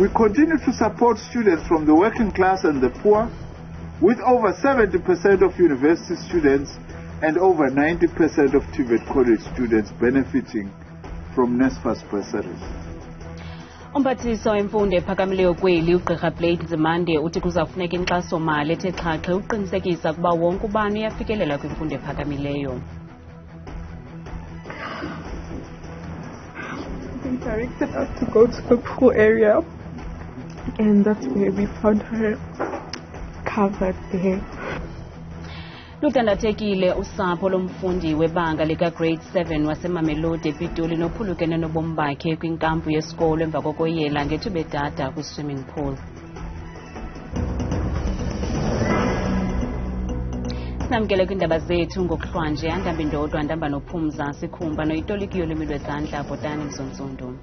We continue to support students from the working class and the poor, with over 70% of university students and over 90% of TVET college students benefiting from NSFAS bursaries. Umphathiswa wemfundo ephakamileyo kweli uGqirha Blade Nzimande uthi kuzafuneka inkxaso-mali ethe xhaxhe uqinisekisa ukuba wonke ubani uyafikelela kwimfundo ephakamileyo. We directed us to go to the poor area, and that's where we found her covered there. Ludandathekile usapho lomfundi webanga lika-grade 7 waseMamelodi ePitoli nophulukene nobomi bakhe kwinkampu yesikolo emva kokoyela ngethuba edada kwi-swimming pool. Sinamkele kwiindaba zethu ngokuhlwanje andambi ndodwa ndamba nophumza sikhumba noyitoliki yolwimi lwezandla Bhotani Mzontsundu.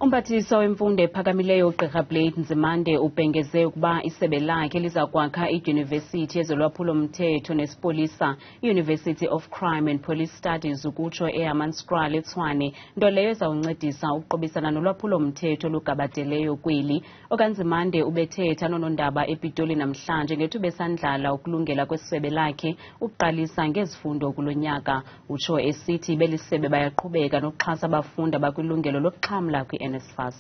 Umphathiswa wemfundo ephakamileyo uGqirha Blade Nzimande ubhengeze ukuba isebe lakhe liza kwakha idyunivesithi yezolwaphulo-mthetho nesipolisa, i-University of Crime and Police Studies ukutsho eHammanskraal eTshwane, nto leyo ezawuncedisa ukuqobisana nolwaphulo-mthetho olugabateleyo kweli. OkaNzimande ubethetha noonondaba ePitoli namhlanje ngethuba esandlala ukulungela kwesebe lakhe ukuqalisa ngezifundo kulo nyaka. Utsho esithi belisebe bayaqhubeka nokuxhasa abafundi abakwilungelo lokuxhamla NSFAS.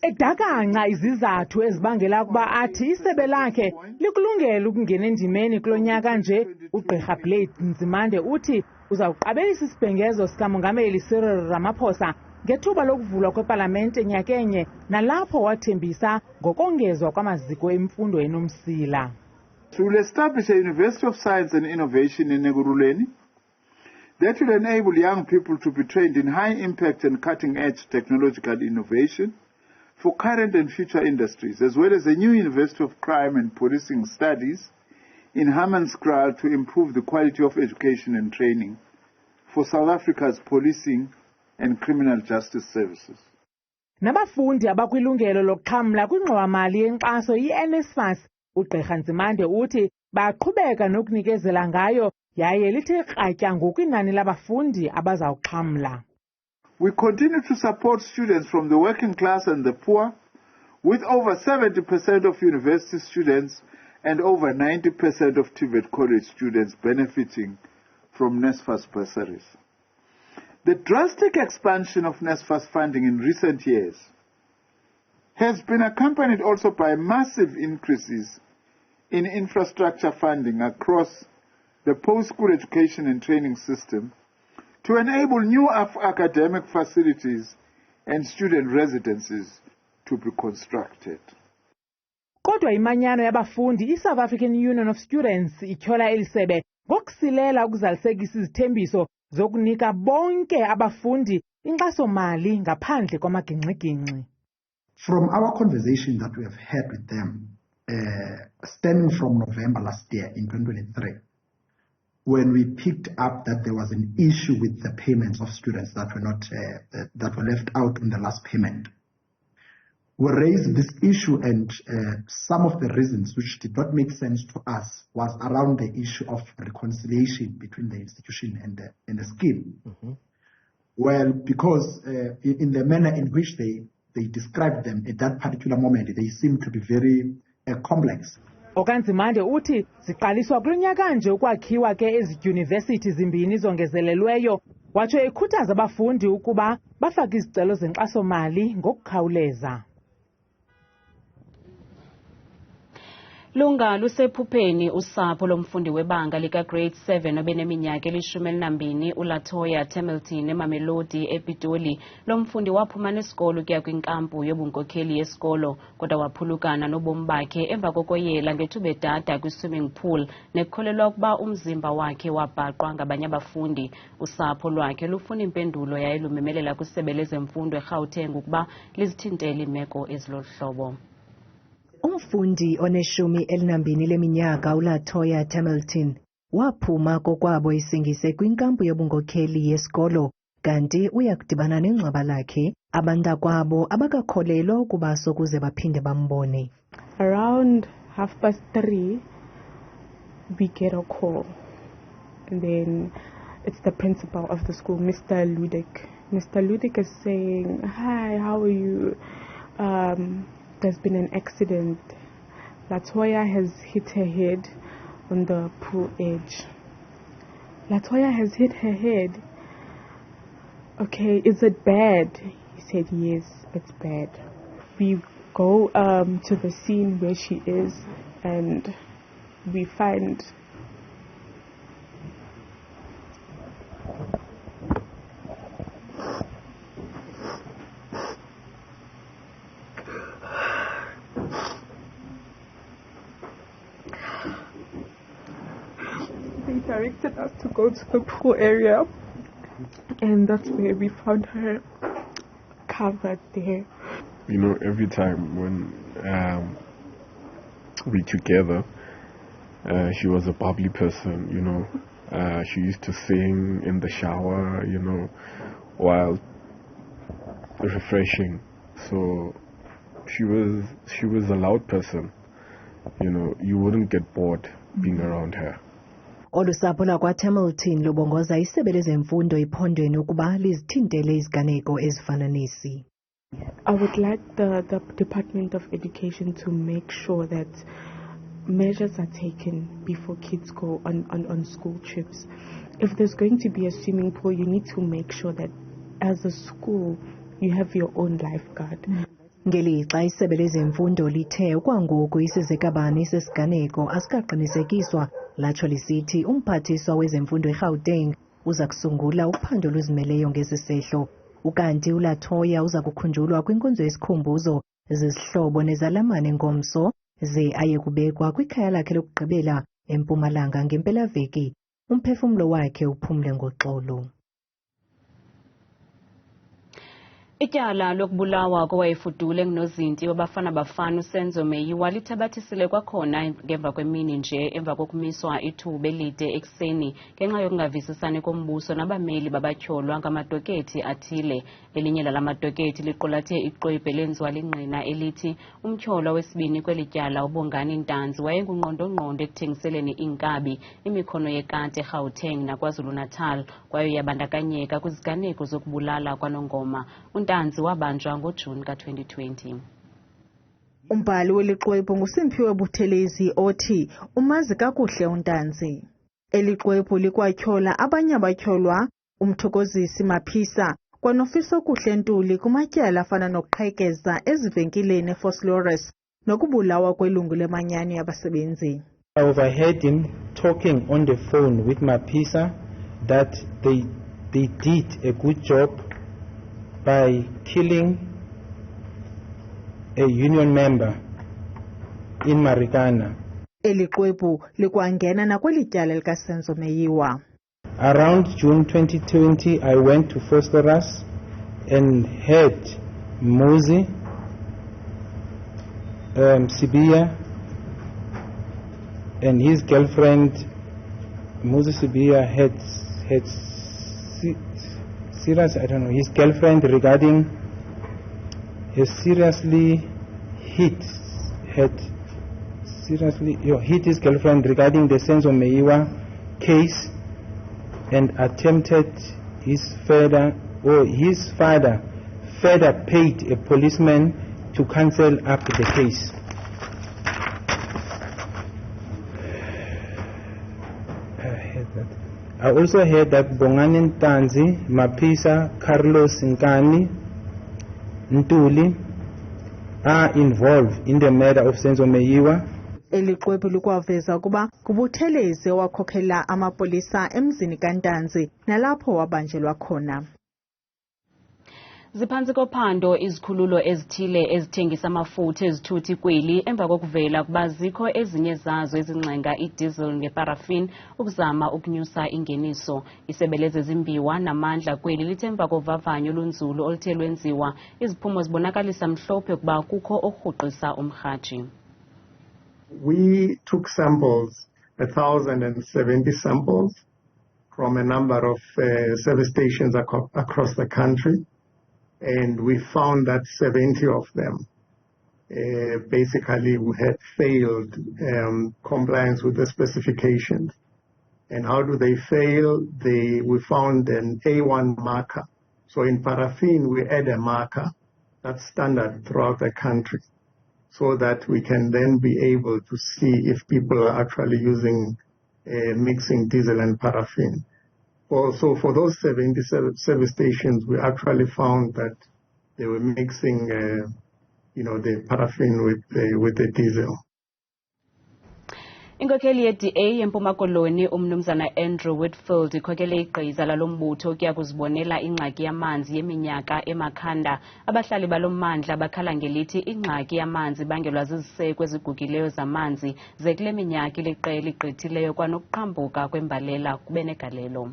Edakanca izizathu ezibangela ukuba athi isebe lakhe likulungela ukungena endimeni kulo nyaka nje. uGqirha Blade Nzimande uthi uzawuqabelisa isibhengezo sikamongameli Cyril Ramaphosa ngethuba lokuvulwa kwepalamente nyakenye, nalapho wathembisa ngokongezwa kwamaziko emfundo enomsila. We will establish a University of Science and Innovation in Ekurhuleni that will enable young people to be trained in high-impact and cutting-edge technological innovation for current and future industries, as well as a new University of Crime and Policing Studies in Hammanskraal to improve the quality of education and training for South Africa's policing and criminal justice services. Nabafundi abakwilungelo lokuxhamla kwingxowa-mali yenkxaso i-NSFAS, uGqirha Nzimande uthi baqhubeka nokunikezela ngayo yaye lithe kratya ngokwinani labafundi abazawuxhamla. We continue to support students from the working class and the poor, with over 70% of university students and over 90% of TVET college students benefiting from NSFAS bursaries. The drastic expansion of NSFAS funding in recent years has been accompanied also by massive increases in infrastructure funding across the post-school education and training system to enable new academic facilities and student residences to be constructed. Kodwa imanyano yabafundi iSouth African Union of Students ityhola elisebe ngokusilela ukuzalisekisa izithembiso zokunika bonke abafundi inkxaso-mali ngaphandle kwamagingxi-gingxi. From our conversation that we have had with them, stemming from November last year in 2023, when we picked up that there was an issue with the payments of students that were not that were left out in the last payment, we raised this issue, and some of the reasons which did not make sense to us was around the issue of reconciliation between the institution and the scheme. Mm-hmm. Well, because in the manner in which they described them at that particular moment, they seemed to be very complex. OkaNzimande uthi ziqaliswa kulo nyaka nje ukwakhiwa ke ezidyunivesithi zimbini zongezelelweyo, watsho ekhuthaza abafundi ukuba bafake izicelo zenkxaso-mali ngokukhawuleza. Lunga lusephupheni usapho lomfundi webanga lika-grade 7 obeneminyaka eli-12 uLatoya Hamilton eMamelodi ePitoli. Lo mfundi waphuma nesikolo ukuya kwinkampu yobunkokheli yesikolo, kodwa waphulukana nobomi bakhe emva kokoyela ngethuba edada kwi-swimming pool nekukholelwa ukuba umzimba wakhe wabhaqwa ngabanye abafundi. Usapho lwakhe lufuna impendulo yaye lumemelela kwisebe lezemfundo eGauteng ukuba lizithintele iimeko ezilolu hlobo. Umfundi oneshumi elinambini leminyaka uLatoya Hamilton waphuma kokwabo isingise kwinkampu yobunkokheli yesikolo, kanti uyakudibana nengcwaba lakhe abantakwabo abakakholelwa ukuba sokuze baphinde bambone. Around 3:30 we get a call, and then it's the principal of the school, Mr. Ludek. Mr. Ludik is saying, "Hi, how are you? There's been an accident. Latoya has hit her head on the pool edge." Latoya has hit her head. Okay, is it bad? He said, yes, it's bad. We go to the scene where she is, and we find they directed us to go to the pool area, and that's where we found her covered there. You know, every time when we together, she was a bubbly person, you know. She used to sing in the shower, you know, while refreshing. So she was a loud person, you know. You wouldn't get bored being around her. Olusapho lakwaThamilton lubongoza isebe lezemfundo ephondweni ukuba lizithintele iziganeko ezifana nesi. I would like the Department of Education to make sure that measures are taken before kids go on school trips. If there's going to be a swimming pool, you need to make sure that as a school you have your own lifeguard. Ngelixa isebe lezemfundo lithe kwangoku isizekabani sesiganeko asikaqinisekiswa, latsho lisithi umphathiswa wezemfundo eGauteng uza kusungula uphando luzimeleyo ngesi sehlo. Ukanti uLatoya uza kukhunjulwa kwinkonzo yesikhumbuzo zezihlobo nezalamane ngomso, ze aye kubekwa kwikhaya lakhe lokugqibela eMpumalanga ngempelaveki. Umphefumlo wakhe uphumle ngoxolo. Ityala lokubulawa kowayefudule ngunozinti wabafana bafana uSenzo Meyiwa lithabathisile kwakhona ngemva kwemini nje emva kokumiswa ithuba elide ekuseni ngenxa yokungavisisani kombuso nabameli babatyholwa ngamadokethi athile. Elinye lalamadoketi liqulathe iqwebu elenziwa lingqina elithi umtyholwa wesibini kweli tyala uBongani Ntanzi wayengungqondongqondo ekuthengiseleni iinkabi imikhono yekati eGauteng naKwaZulu-Natal kwaye yabandakanyeka kwiziganeko zokubulala kwanongoma. Ntanzi wabanjwa ngoJuni ka-2020. Umbhali weliqwebu nguSimphiwe Buthelezi othi umazi kakuhle uNtanzi. Eliqwebu likwatyhola abanye abatyholwa uMthokozisi Maphisa kwanofiso kuhle Ntuli kumatyala afana nokuqhekeza ezivenkileni eFoslores nokubulawa kwelungu lemanyani yabasebenzi. I overheard him talking on the phone with Maphisa that they did a good job by killing a union member in Marikana. Eliqwebu likwangena nakweli tyala lika-Senzo Meyiwa. Around June 2020, I went to Fosterus and heard Muzi Sibia and his girlfriend. Muzi Sibia had serious, I don't know, his girlfriend regarding he seriously hit his girlfriend regarding the Senzo Meyiwa case and attempted his father further paid a policeman to cancel up the case. I also heard that Bongani Ntanzi, Maphisa, Carlos Nkani, Ntuli are involved in the murder of Senzo Meyiwa. Eliqwebu likwaveza ukuba kuButhelezi wakhokhela amapolisa emzini kaNtanzi nalapho wabanjelwa khona. Ziphantsi kophando izikhululo ezithile ezithengisa amafutha ezithuthi kweli emva kokuvela kuba zikho ezinye zazo ezincenga idiesel ngeparafin ukuzama ukunyusa ingeniso. Isebe lezezimbiwa namandla kweli lithe emva kovavanyo olunzulu oluthe lwenziwa iziphumo zibonakalisa mhlophe ukuba kukho orhuqisa umrhaji. We took samples, 1,070 samples from a number of service stations across the country. And we found that 70 of them basically had failed compliance with the specifications. And how do they fail? We found an A1 marker So in paraffin, we add a marker that's standard throughout the country so that we can then be able to see if people are actually using mixing diesel and paraffin. Also, for those 77 service stations, we actually found that they were mixing, the paraffin with the diesel. Inkokheli ye-DA yeMpuma Koloni umnumzana Andrew Whitfield ikhokele igqiza lalo mbutho ukuya kuzibonela ingxaki yamanzi yeminyaka eMakhanda. Abahlali balo mmandla bakhala ngelithi ingxaki yamanzi bangelwa ziziseko ezigugileyo zamanzi ze kule minyaka iliqela igqithileyo kwanokuqhambuka kwembalela kube negalelo.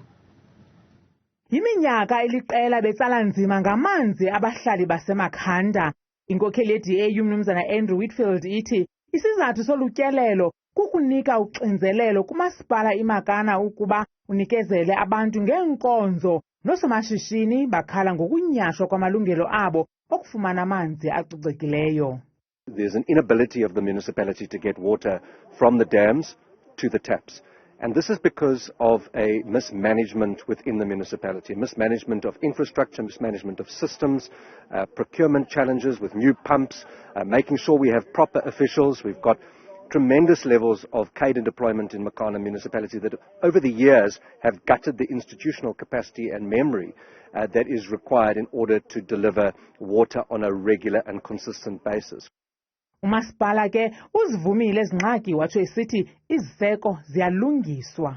Yiminyaka iliqela betsala nzima ngamanzi abahlali baseMakhanda. Inkokheli ye-DA umnumzana Andrew Whitfield ithi isizathu solutyelelo kukunika uxinzelelo kumasipala iMakana ukuba unikezele abantu ngeenkonzo nosomashishini bakhala ngokunyashwa kwamalungelo abo okufumana amanzi acocekileyo. There's an inability of the municipality to get water from the dams to the taps. And this is because of a mismanagement within the municipality, mismanagement of infrastructure, mismanagement of systems, procurement challenges with new pumps, making sure we have proper officials. We've got tremendous levels of cadre deployment in Mekhanda municipality that over the years have gutted the institutional capacity and memory that is required in order to deliver water on a regular and consistent basis. Umasipala ke uzivumile ezingxaki watsho esithi iziseko ziyalungiswa.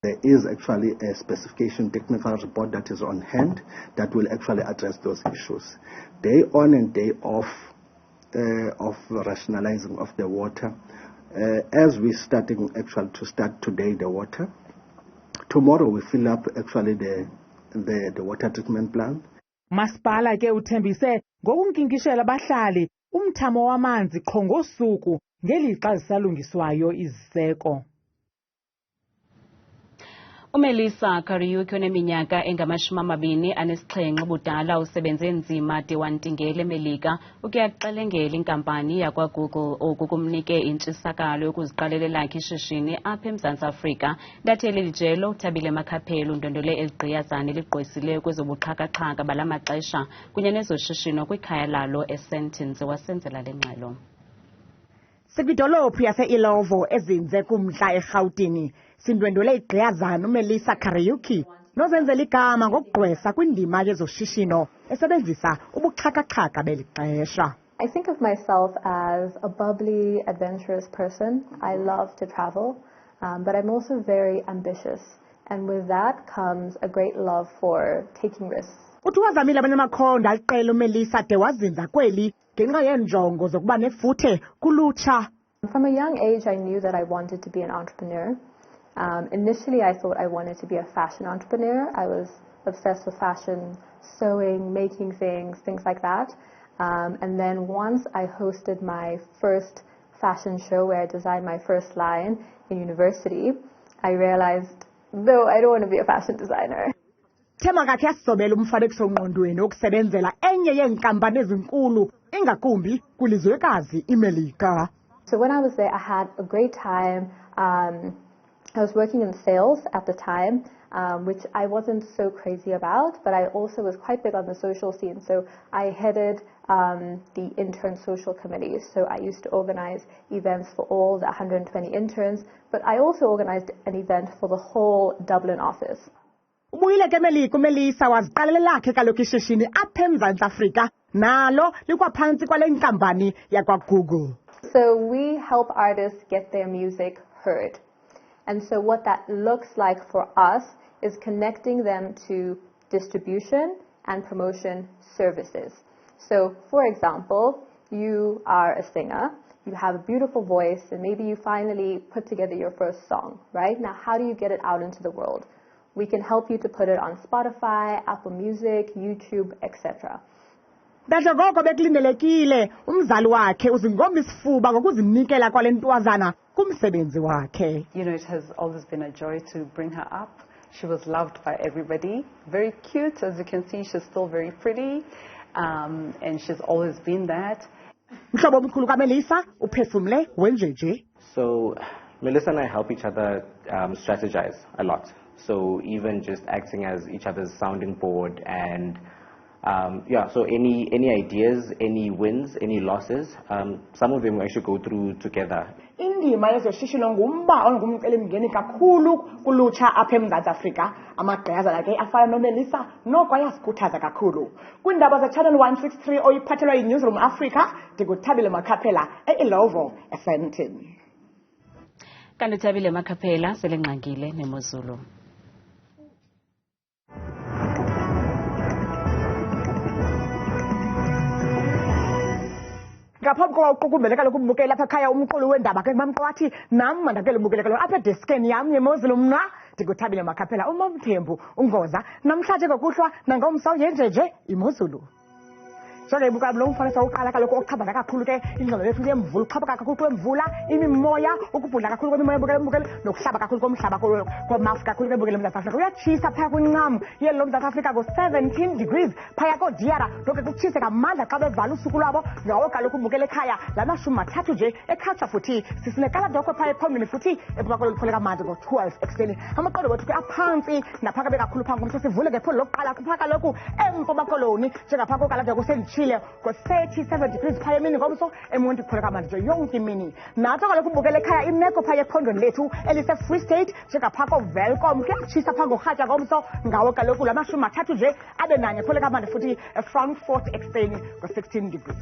There is actually a specification technical report that is on hand that will actually address those issues. Day on and day off of rationalizing of the water. As we're starting actually to start today the water, tomorrow we fill up actually the water treatment plant. Masipala ke uthembise ngokunkinkishela abahlali umthamo wamanzi qho ngosuku ngelixa zisalungiswayo iziseko. UMelissa Kariuki oneminyaka engama-27 budala usebenze nzima de wantingela eMelika ukuyaxelengela inkampani yakwaGoogle oku kumnike intshisakalo yokuziqalela elakhe ishishini apha eMzantsi Afrika. Ndatheli lijelo uThabile Makhaphela undwendwele eligqiyazana eligqwesileyo kwezobuxhakaxhaka bala maxesha kunye nezoshishino kwikhaya lalo eSentinzi wasenzela le ngxelo. Sikwidolophu yase-Ilovo ezinze kumntla eRhawutini sindwendwele igqiyazana uMelissa Kariuki nozenzela igama ngokugqwesa kwindima yezoshishino esebenzisa ubuxhakaxhaka beli xesha. I think of myself as a bubbly, adventurous person. I love to travel, but I'm also very ambitious. And with that comes a great love for taking risks. Uthi wazamile abaneMakhanda aliqela uMelissa de wazinza kweli ngenxa yeenjongo zokuba nefuthe kulutsha. From a young age, I knew that I wanted to be an entrepreneur. Initially, I thought I wanted to be a fashion entrepreneur. I was obsessed with fashion, sewing, making things like that. And then once I hosted my first fashion show where I designed my first line in university, I realized, no, I don't want to be a fashion designer. Thema kakhe yasobela umfanekiso ngqondweni okusebenzela enye yeenkampani ezinkulu ingakumbi kwilizwekazi iMelika. So when I was there, I had a great time. I was working in sales at the time, which I wasn't so crazy about, but I also was quite big on the social scene. So I headed the intern social committee. So I used to organize events for all the 120 interns, but I also organized an event for the whole Dublin office. Ubuyile ke eMelika uMelissa waziqalela lakhe kaloku ishishini apha eMzantsi Afrika nalo likwaphantsi kwale nkampani yakwaGoogle. So we help artists get their music heard. And so what that looks like for us is connecting them to distribution and promotion services. So for example, you are a singer, you have a beautiful voice, and maybe you finally put together your first song, right? Now how do you get it out into the world? We can help you to put it on Spotify, Apple Music, YouTube, etc. Ngoko bekulindelekile umzali wakhe uzingomba isifuba ngokuzinikela kwale ntwazana kumsebenzi wakhe. You know, it has always been a joy to bring her up. She was loved by everybody. Very cute, as you can see, she's still very pretty, and she's always been that. Mhlobo omkhulu kaMelissa uphefumle wenjeje. So Melissa and I help each other strategize a lot. So even just acting as each other's sounding board, and so any ideas, any wins, any losses, some of them we actually go through together. Indima yezoshishino ngumba ongumcelimngeni kakhulu kulutsha apha eMzantsi Afrika. Amagqiyazana ke afana noMelissa noko ayasikhuthaza kakhulu. Kwiindaba zeChannel 163 oyiphathelwa yiNewsroom Africa, ndinguthabile Makhaphela eIlovo eSandton. Kanti Thabile Makhaphela selengxangile neMozulu. Ngaphambi kokuqukumbela kaloku umbukeli apha ekhaya umqulu weendaba ke mamqwathi nam mandakele umbukele kaloku apha edeskeni yam yeMozulu mna ndinguthabile Makhaphela uMamthembu ungoza namhlanje ngokuhlwa nangomso yenjeje iMozulu. Jonge ibuka lo mfanekiso uqala kaloku oqhabanga kakhulu ke ingxelo lethu yemvula uqhabaka kakhulu kwemvula imimoya ukubhudla kakhulu kwemimoya bukele nokuhlaba kakhulu komhlaba komafu kakhulu ke bukele eMzantsi Afrika uyatshisa phaya kwincam yelo Mzantsi Afrika ngo-17 degrees phaya koDiara lokhu kutshise kamandla xa bevala usuku lwabo ngawo kaloku bukele ekhaya la 30 nje ekhatsha futhi sisinekaladokwe phaya ephongweni futhi ebukakolo lipholeka manje ngo-12 ekuseni amaqondo wethu ke aphantsi naphakabe kakhulu phambi komntu sivule ngephondo lokuqala kupha kaloku empuma koloni njengapha kokalada Chile ngo-37 degrees phaya emini ngomso emonti kupholeka manje yonke imini nathi kaloku ubukele ekhaya imeko phaya ephondweni lethu elise-Free State njengapha kovelcom kuyatshisa phaa ngorhatya ngomso ngawo kaloku la 30 nje abe nanye kupholeka manje futhi eFrankfurt ekuseni ngo-16 degrees.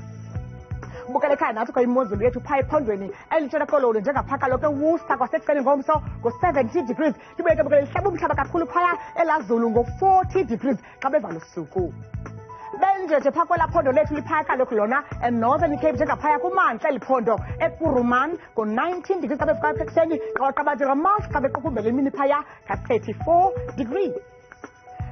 Ubukele ekhaya nathi kwayimozulu yethu phaya ephondweni elitshona koloni njengapha kaloku eWorcester kwasekuseni ngomso ngo-70 degrees libeke bukele lihlaba umhlaba kakhulu phaya elazulu ngo-40 degrees xa bevala usuku. Benjeje phaa kwela phondo lethu liphaya kaloku lona eNorthern Cape njengaphaya kumantla eliphondo eKuruman ngo-19 degrees xa bevuka apha ekuseni qawaqabathi ngamafu xa bequkumbela imini phaya ka-34 degrees.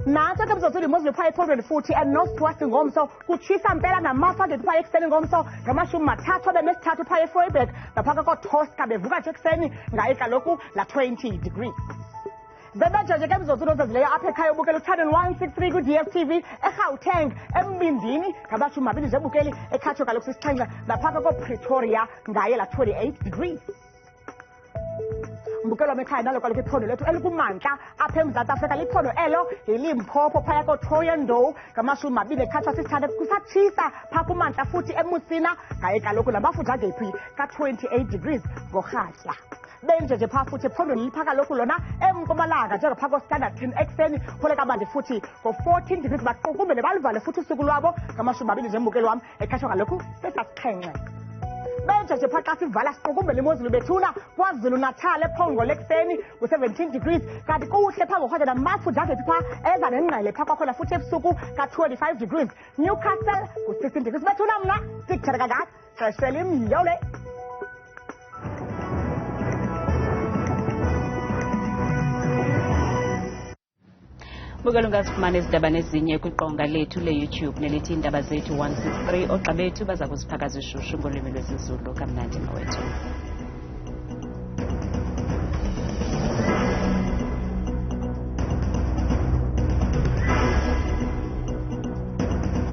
Nathi ke mzosuli imozulu phaya ephondweni futhi eNorthwest ngomso kutshisa mpela namafu angethi phaya ekuseni ngomso ngo-30 abenesithathu phaya eFoyberg naphaka koTosca bevuka nje ekuseni ngaye kaloku la 20 degrees. Bebejeje ke mzosulu ozezileyo apha ekhaya ubukela uChannel 163 ku-DSTV eGauteng embindini ngama-20 nje ebukeli ekhatsho kaloku sisixhenxe naphaka koPretoria ngaye la 28 degrees. Mbukelo mekhaya nalo kaloku iphondo lethu elikumantla apha eMzantsi Afrika liphondo elo yiLimpopo phaya koThohoyandou ngama-20 ekhatsha sisithathu kusatshisa phaa kumantla futhi eMusina ngaye kaloku namafutha angephi ka-28 degrees ngorhatya. Benjeje phaa futhi ephondweni lipha kaloku lona empumalanga njengaphaa koStandard ekuseni pholeka mandi futhi ngo-14 degrees baqukumbele balivale futhi usuku lwabo ngama-20 nje mbukeli wam ekhatshwa kaloku sesasixhenxe. Benjeje phaa xa sivala siqukumbele imozulu bethuna KwaZulu Natal ePhongo lekuseni ngo-17 degrees kanti kuhle phaa ngorhatya namafutha angephi phaa eza nengqele phaa kwakhona futhi ebusuku ka-25 degrees. Newcastle ku-16 degrees bethuna mna sikuthethe kakade xeshela imyole. Bukela ungazifumana izindaba nezinye kwiqonga lethu le-YouTube nelithi Iindaba Zethu 163 ogqa bethu baza kuziphaka zishushu ngolwimi lwesiZulu. Kamnandi mawethu.